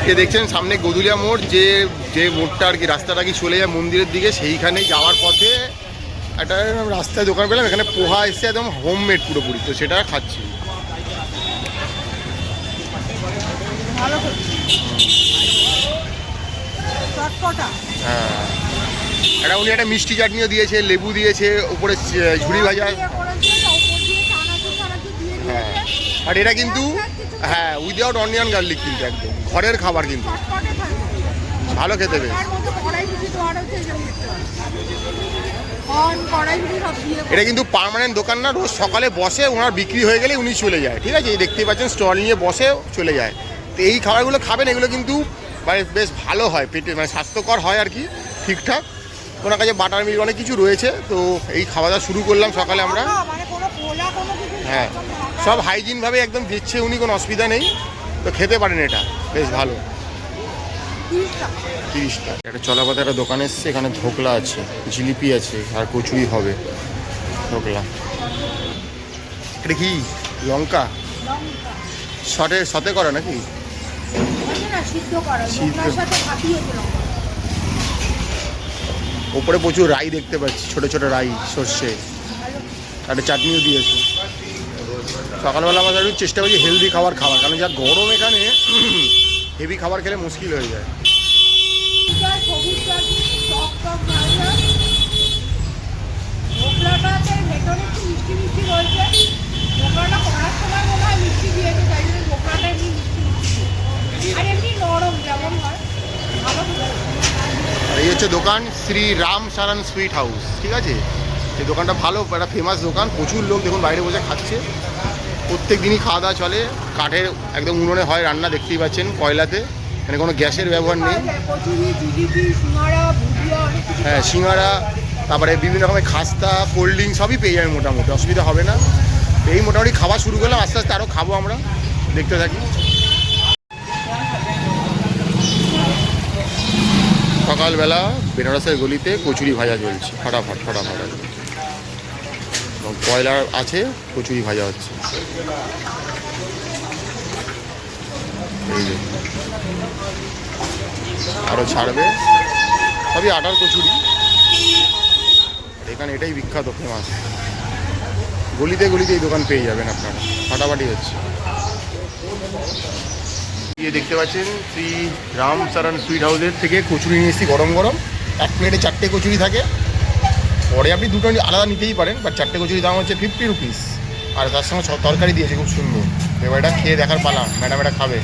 যে দেখছেন সামনে গদুলিয়া মোড়, যে মোড়টা আর কি রাস্তাটা কি চলে যায় মন্দিরের দিকে, সেইখানে যাওয়ার পথে একটা রাস্তায় দোকান পেলাম, এখানে পোহা এসছে একদম হোমমেড পুরোপুরি, তো সেটা খাচ্ছি। হ্যাঁ, একটা উনি একটা মিষ্টি চাটনিও দিয়েছে, লেবু দিয়েছে, উপরে ঝুড়ি ভাজা। হ্যাঁ, আর এটা কিন্তু হ্যাঁ উইদাউট অনিয়ন গার্লিক, কিন্তু একদম ঘরের খাবার, কিন্তু ভালো খেতে বেশ। এটা কিন্তু পার্মানেন্ট দোকান না, রোজ সকালে বসে, ওনার বিক্রি হয়ে গেলে উনি চলে যায়, ঠিক আছে? এই দেখতেই পাচ্ছেন স্টল নিয়ে বসে চলে যায়। তো এই খাবারগুলো খাবেন, এগুলো কিন্তু মানে বেশ ভালো হয় পেটে, মানে স্বাস্থ্যকর হয় আর কি, ঠিকঠাক। ওনার কাছে বাটার মিল্ক অনেক কিছু রয়েছে, তো এই খাওয়া দাওয়া শুরু করলাম সকালে আমরা। হ্যাঁ, সব হাইজিনভাবে একদম দিচ্ছে উনি, কোনো অসুবিধা নেই, তো খেতে পারেন, এটা বেশ ভালো। 30 টাকা। একটা চলাপথে একটা দোকান এসছে, এখানে ধোকলা আছে, জিলিপি আছে, আর কচুরি হবে। ধোকলা এটা কি লঙ্কা সতে করা নাকি? ওপরে প্রচুর রাই দেখতে পাচ্ছি, ছোট ছোট রাই, সর্ষে, একটা চাটনিও দিয়েছে। সকালবেলা আমরা একটু চেষ্টা করছি হেলদি খাবার খাওয়ার, কারণ যা গরম এখানে হেভি খাবার খেলে মুশকিল হয়ে যায়। এই হচ্ছে দোকান শ্রী রাম সারান সুইট হাউস, ঠিক আছে? এই দোকানটা ভালো, একটা ফেমাস দোকান, প্রচুর লোক দেখুন বাইরে বসে খাচ্ছে। প্রত্যেক দিনই খাওয়া দাওয়া চলে, কাঠের একদম উনুনে হয় রান্না, দেখতেই পাচ্ছেন, কয়লাতে, মানে কোনো গ্যাসের ব্যবহার নেই। হ্যাঁ, সিঙ্গারা, তারপরে বিভিন্ন রকমের খাস্তা, কোল্ড ড্রিঙ্ক সবই পেয়ে যাবে, মোটামুটি অসুবিধা হবে না। এই মোটামুটি খাওয়া শুরু করলাম, আস্তে আস্তে আরও খাবো আমরা, দেখতে থাকি। সকালবেলা বেনারসের গলিতে কচুরি ভাজা চলছে, ফটাফট ফটাফট, কয়লা আছে, কচুরি ভাজা হচ্ছে। এই যে আরও ছাড়বে, সবই আটার কচুরি, এখানে এটাই বিখ্যাত, ফেমাস। গলিতে গলিতে এই দোকান পেয়ে যাবেন আপনারা, ফাটাফাটি হচ্ছে। দেখতে পাচ্ছেন শ্রী রাম সারান সুইট হাউসের থেকে কচুরি নিয়ে এসেছি গরম গরম। এক প্লেটে 4টে কচুরি থাকে, পরে আপনি দুটো আলাদা নিতেই পারেন, বাট 4টে কচুরির দাম হচ্ছে 50 রুপিস, আর তার সঙ্গে তরকারি দিয়েছে খুব সুন্দর। এবার এটা খেয়ে দেখার পালা, ম্যাডাম এটা খাবে।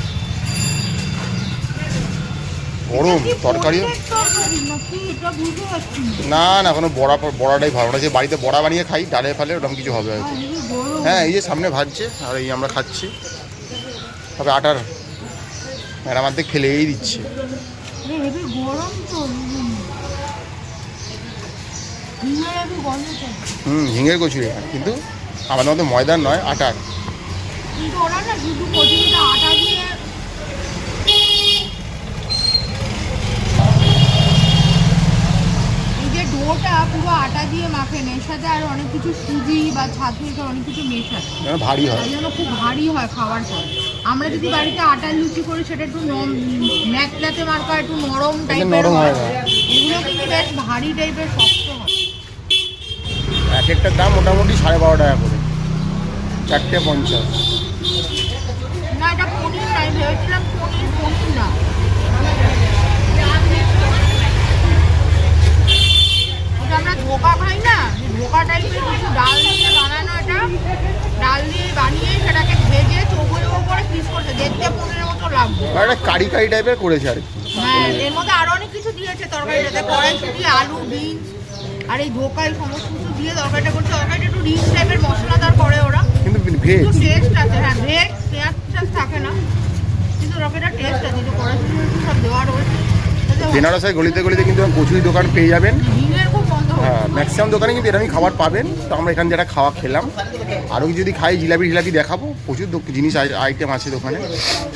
গরম তরকারি না, না কোনো বড়াটাই ভালো, আমরা যে বাড়িতে বড়া বানিয়ে খাই ডালে ফালে, ওরকম কিছু হবে হয়তো। হ্যাঁ, এই যে সামনে ভাজছে, আর এই আমরা খাচ্ছি, তবে আটার ম্যাডাম আর্ধেক ফেলেই দিচ্ছে। ঝিঙের কচুরি এখানে, কিন্তু আমাদের মধ্যে ময়দার নয়, আটার। ডোটা পুরো আটা দিয়ে মাখেন, এর সাথে আরো অনেক কিছু সুজি বা ছাতু, অনেক কিছু মেশায়, ভারী হয়, যেন খুব ভারী হয় খাওয়ার পর। আমরা যদি বাড়িতে আটার লুচি করি, সেটা একটু ম্যাকলাতে মার্কা, একটু নরম টাইপের হয়, এগুলো কিন্তু বেশ ভারী টাইপের, শক্ত হয়। এক একটার দাম মোটামুটি 12.5 টাকা করে, 4টে 50। না, এটা পনির নাই, ভেবেছিলাম পনির না। আমরা ধোকা খাই না, ধোকা টাইপের কিছু ডাল দিয়ে বানানো, এটা ডাল দিয়ে বানিয়ে সেটাকে ভেজে চৌকো করে পিস করছে, দেখতে পনিরের মতো লাগবে, একটা কারি কারি টাইপের করেছে আর কি। হ্যাঁ, এর মধ্যে আরো অনেক কিছু দিয়েছে তরকারিটাতে, কড়াইশুঁটি, আলু, বিনস, আর এই ধোকায় সমস্ত কিছু দিয়ে তরকারিটা করছে। তরকারিটা একটু রিচ টাইপের মশলাদার করে ওরা, কিন্তু ভেজ টেস্ট আছে। হ্যাঁ, ভেজ পেঁয়াজ থাকে না, কিন্তু তরকারিটা টেস্ট আছে, যে কড়াইশুঁটি সব দেওয়া রয়েছে। বেনারসের গলিতে গলিতে কিন্তু কচুরি দোকান পেয়ে যাবেন। হ্যাঁ, ম্যাক্সিমাম দোকানে কিন্তু এরকমই খাবার পাবেন। তো আমরা এখানে যেটা খাওয়া খেলাম, আরও যদি খাই জিলাপি দেখাবো, প্রচুর জিনিস আইটেম আছে দোকানে,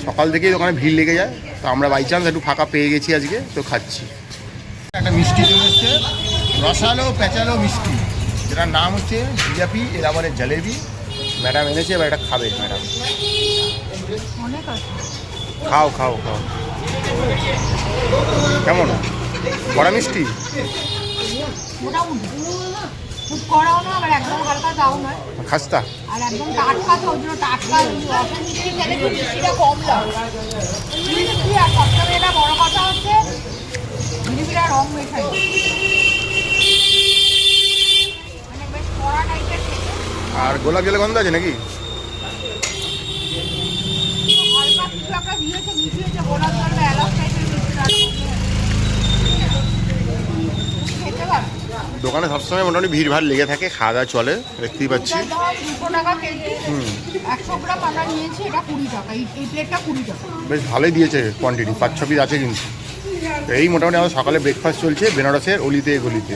সকাল থেকেই দোকানে ভিড় লেগে যায়। তো আমরা বাই চান্স একটু ফাঁকা পেয়ে গেছি আজকে, তো খাচ্ছি। একটা মিষ্টি চলে এসছে, রসালো পেঁচালো মিষ্টি, যেটার নাম হচ্ছে জিলাপি, এর আবার জলেবি। ম্যাডাম এনেছে, এবার এটা খাবে ম্যাডাম। খাও খাও খাও। কেমন কড়া মিষ্টি? মোটামুটি খুব কড়াও না, আবার একদম হালকা দাও নয়, খাস্তা? আর একদম টাটকা, তো ওই জন্য টাটকা রসের মিষ্টি খেলে একটু মিষ্টিটা কম লাগে। কি আর সবসময় এটা বড় কথা হচ্ছে জিনিসটা রং মেশাই, মানে বেশ কড়া টাইপের খেতে। আর গোলাপ জলের গন্ধ আছে নাকি? হালকা কিছু একটা দিয়েছে, মিশিয়েছে গোলাপ জল বা এলাচ টাইপের মিষ্টিটা খেতে পারো। দোকানে সবসময় মোটামুটি ভিড় ভাড় লেগে থাকে, খাওয়া দাওয়া চলে, দেখতেই পাচ্ছি। এটা দাম 200 টাকা কেজি। 100 গ্রাম আমরা নিয়েছি, এটা 20 টাকা। এই প্লেটটা 20 টাকা। বেশ ভালোই দিয়েছে কোয়ান্টিটি, 5-6 পিস আছে কিন্তু। এই মোটামুটি আমাদের সকালে ব্রেকফাস্ট চলছে বেনারসের অলিতে গলিতে।